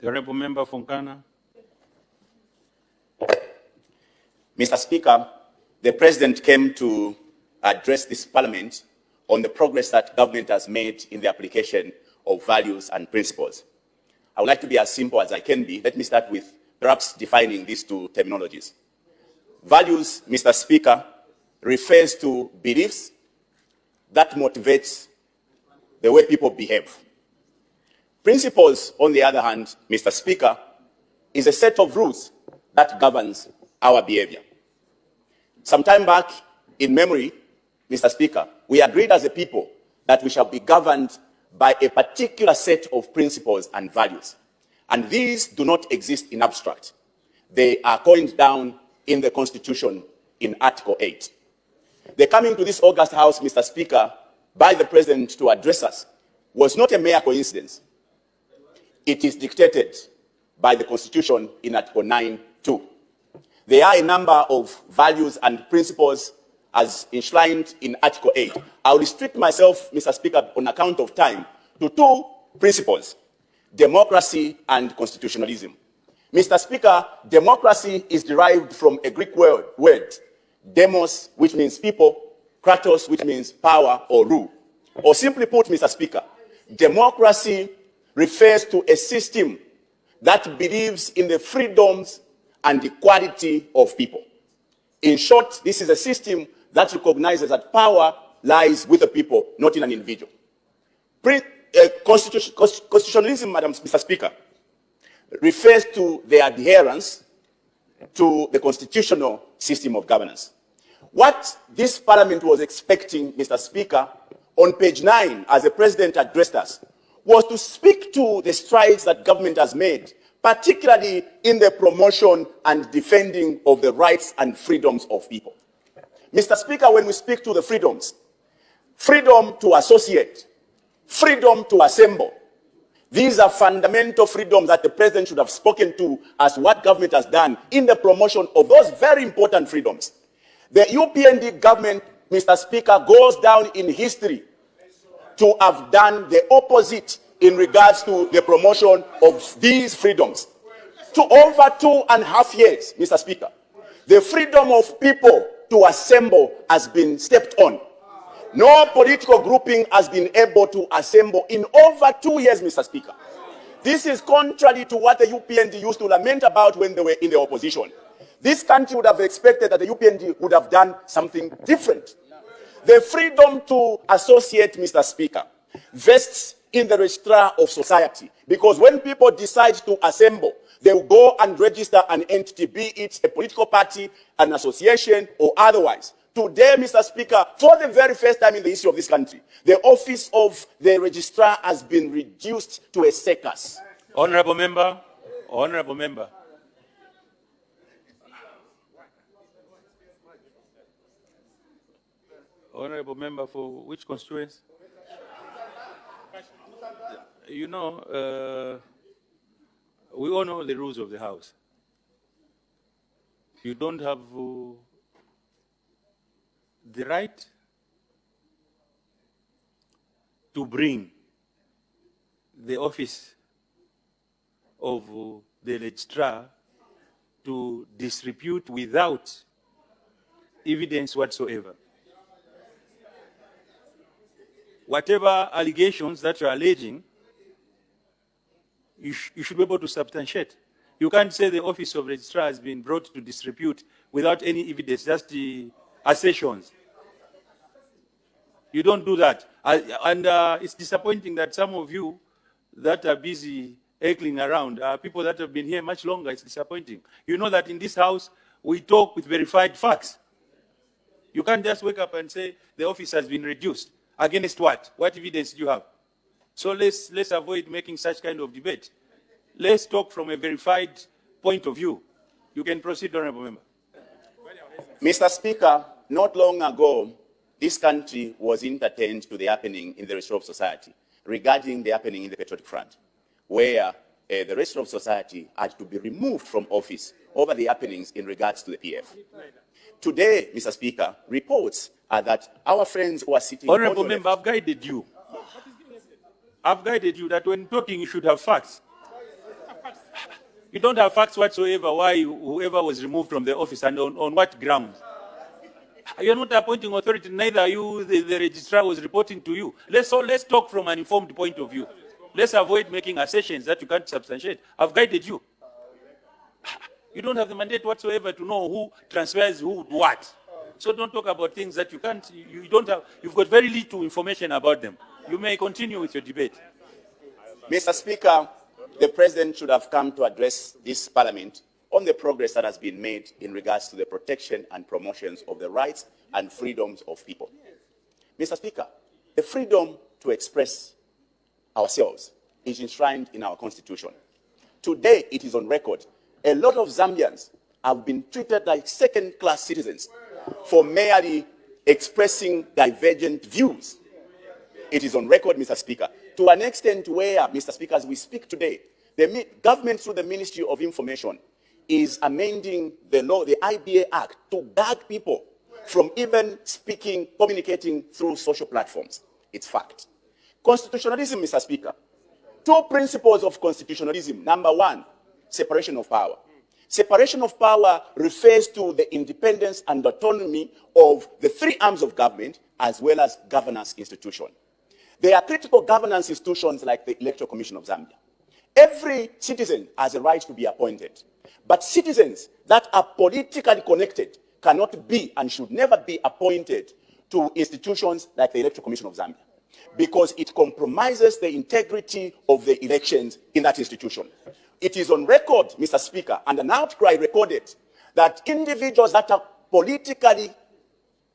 The Honourable Member from Ghana. Mr. Speaker, the President came to address this Parliament on the progress that government has made in the application of values and principles. I would like to be as simple as I can be. Let me start with perhaps defining these two terminologies. Values, Mr. Speaker, refers to beliefs that motivates the way people behave. Principles, on the other hand, Mr. Speaker, is a set of rules that governs our behavior. Some time back, in memory, Mr. Speaker, we agreed as a people that we shall be governed by a particular set of principles and values. And these do not exist in abstract. They are coined down in the Constitution in Article 8. The coming to this August House, Mr. Speaker, by the President to address us was not a mere coincidence. It is dictated by the Constitution in Article 9(2). There are a number of values and principles as enshrined in Article 8. I'll restrict myself, Mr. Speaker, on account of time, to two principles: democracy and constitutionalism. Mr. Speaker, democracy is derived from a Greek word, demos, which means people, kratos, which means power or rule. Or simply put, Mr. Speaker, democracy refers to a system that believes in the freedoms and equality of people. In short, this is a system that recognizes that power lies with the people, not in an individual. Constitutionalism, Mr. Speaker, refers to the adherence to the constitutional system of governance. What this Parliament was expecting, Mr. Speaker, on page 9, as the President addressed us, was to speak to the strides that government has made, particularly in the promotion and defending of the rights and freedoms of people. Mr. Speaker, when we speak to the freedoms, freedom to associate, freedom to assemble, these are fundamental freedoms that the President should have spoken to as what government has done in the promotion of those very important freedoms. The UPND government, Mr. Speaker, goes down in history to have done the opposite in regards to the promotion of these freedoms. To over 2.5 years, Mr. Speaker, the freedom of people to assemble has been stepped on. No political grouping has been able to assemble in over 2 years, Mr. Speaker. This is contrary to what the UPND used to lament about when they were in the opposition. This country would have expected that the UPND would have done something different. The freedom to associate, Mr. Speaker, vests in the registrar of society, because when people decide to assemble, they will go and register an entity, be it a political party, an association, or otherwise. Today, Mr. Speaker, for the very first time in the history of this country, the office of the registrar has been reduced to a circus. Honourable Member. Honourable Member. Honourable Member for which constituency? You know, we all know the rules of the House. You don't have the right to bring the office of the registrar to disrepute without evidence whatsoever. Whatever allegations that you're alleging, you should be able to substantiate. You can't say the office of registrar has been brought to disrepute without any evidence, just the assertions. You don't do that. And it's disappointing that some of you that are busy heckling around are people that have been here much longer. It's disappointing. You know that in this House, we talk with verified facts. You can't just wake up and say the office has been reduced. Against what? What evidence do you have? So let's avoid making such kind of debate. Let's talk from a verified point of view. You can proceed, Honourable Member. Mr. Speaker, not long ago, this country was entertained to the happening in the rest of society regarding the happening in the Patriotic Front, where the rest of society had to be removed from office over the happenings in regards to the PF. Today, Mr. Speaker, reports are that our friends who are sitting... Honourable Member, I've guided you. I've guided you that when talking, you should have facts. You don't have facts whatsoever why whoever was removed from the office and on what grounds. You're not appointing authority, neither are you, the registrar was reporting to you. Let's talk from an informed point of view. Let's avoid making assertions that you can't substantiate. I've guided you. You don't have the mandate whatsoever to know who transfers who what. So don't talk about things that you can't, you don't have, you've got very little information about them. You may continue with your debate. Mr. Speaker, the President should have come to address this Parliament on the progress that has been made in regards to the protection and promotions of the rights and freedoms of people. Mr. Speaker, the freedom to express ourselves is enshrined in our Constitution. Today, it is on record. A lot of Zambians have been treated like second-class citizens for merely expressing divergent views. It is on record, Mr. Speaker, to an extent where, Mr. Speaker, as we speak today, the government through the Ministry of Information is amending the law, the IBA Act, to gag people from even speaking, communicating through social platforms. It's fact. Constitutionalism, Mr. Speaker. Two principles of constitutionalism. Number one, separation of power. Separation of power refers to the independence and autonomy of the three arms of government as well as governance institutions. There are critical governance institutions like the Electoral Commission of Zambia. Every citizen has a right to be appointed. But citizens that are politically connected cannot be and should never be appointed to institutions like the Electoral Commission of Zambia, because it compromises the integrity of the elections in that institution. It is on record, Mr. Speaker, and an outcry recorded that individuals that are politically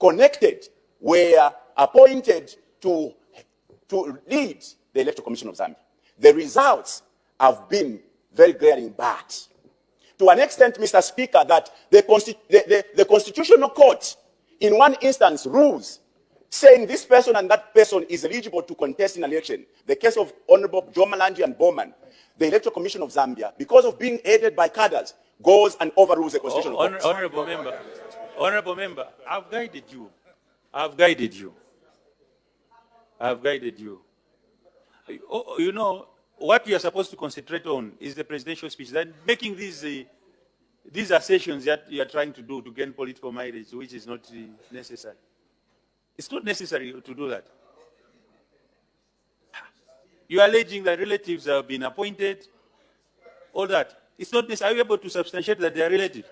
connected were appointed to lead the Electoral Commission of Zambia. The results have been very glaring bad. To an extent, Mr. Speaker, that the Constitutional Court, in one instance, rules saying this person and that person is eligible to contest in an election. The case of Honorable Joe Malandi and Bowman, the Electoral Commission of Zambia, because of being aided by cadres, goes and overrules the Constitutional Court. Honorable member, I've guided you. I've guided you. I've guided you. You know, what you are supposed to concentrate on is the presidential speech. Then making these assertions that you are trying to do to gain political mileage, which is not necessary. It's not necessary to do that. You are alleging that relatives have been appointed, all that. It's not necessary. Are you able to substantiate that they are relatives?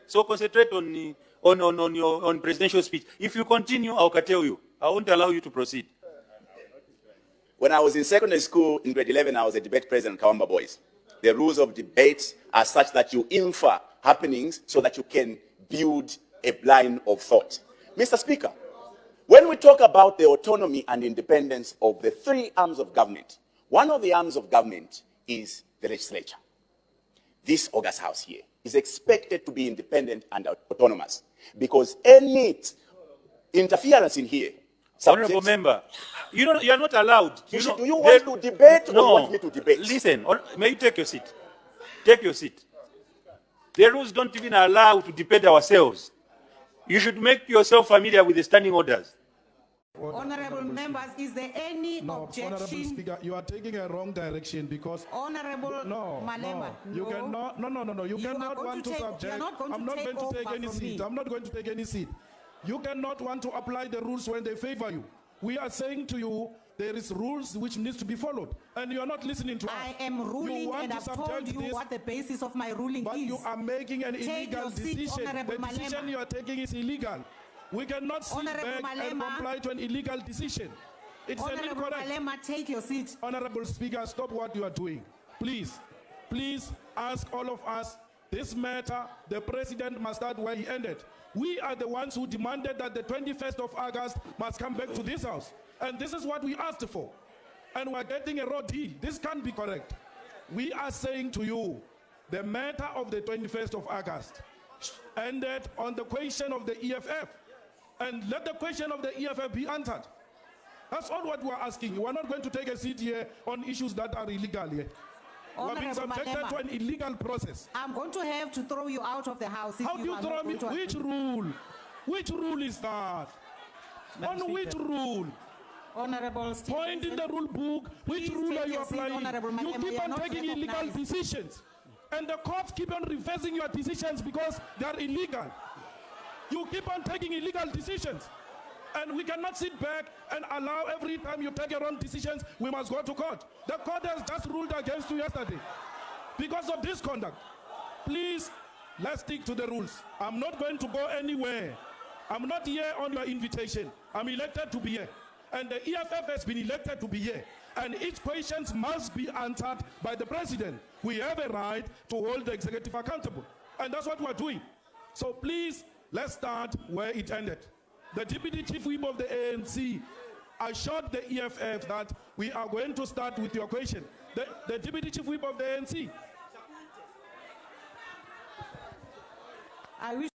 So concentrate on your presidential speech. If you continue, I'll curtail you. I won't allow you to proceed. When I was in secondary school in grade 11, I was a debate president in Kawamba Boys. The rules of debate are such that you infer happenings so that you can build a line of thought. Mr. Speaker, when we talk about the autonomy and independence of the three arms of government, one of the arms of government is the legislature. This August House here is expected to be independent and autonomous because any interference in here. Honorable member, you are not allowed. Do you want to debate or want me to debate? Listen, may you take your seat. Take your seat. The rules don't even allow to debate ourselves. You should make yourself familiar with the standing orders. Honorable members, is there any objection? Honorable Speaker, you are taking a wrong direction because Honorable Malema, you cannot. No. You cannot want to subject. I'm not going to take any seat. I'm not going to take any seat. You cannot want to apply the rules when they favor you. We are saying to you, there is rules which needs to be followed, and you are not listening to us. I am ruling, and I've told you what the basis of my ruling but is. You are making an illegal decision. The decision you are taking is illegal. We cannot sit back and comply to an illegal decision. It's an incorrect. Malema, take your seat. Honorable Speaker, stop what you are doing. Please ask all of us this matter. The president must start where he ended. We are the ones who demanded that the 21st of August must come back to this house. And this is what we asked for. And we're getting a raw deal. This can't be correct. We are saying to you, the matter of the 21st of August ended on the question of the EFF. And let the question of the EFF be answered. That's all what we're asking. We're not going to take a seat here on issues that are illegal here. We're being subjected to an illegal process. I'm going to have to throw you out of the house. How do you throw me? Which rule? Which rule is that? On which rule? Honorable Point in the rule book. Which rule are you applying? You keep on taking illegal decisions. And the courts keep on reversing your decisions because they are illegal. You keep on taking illegal decisions. And we cannot sit back and allow every time you take your own decisions, we must go to court. The court has just ruled against you yesterday because of this conduct. Please, let's stick to the rules. I'm not going to go anywhere. I'm not here on your invitation. I'm elected to be here. And the EFF has been elected to be here. And its questions must be answered by the president. We have a right to hold the executive accountable. And that's what we're doing. So please, let's start where it ended. The Deputy Chief Whip of the ANC assured the EFF that we are going to start with your question. The Deputy Chief Whip of the ANC. I wish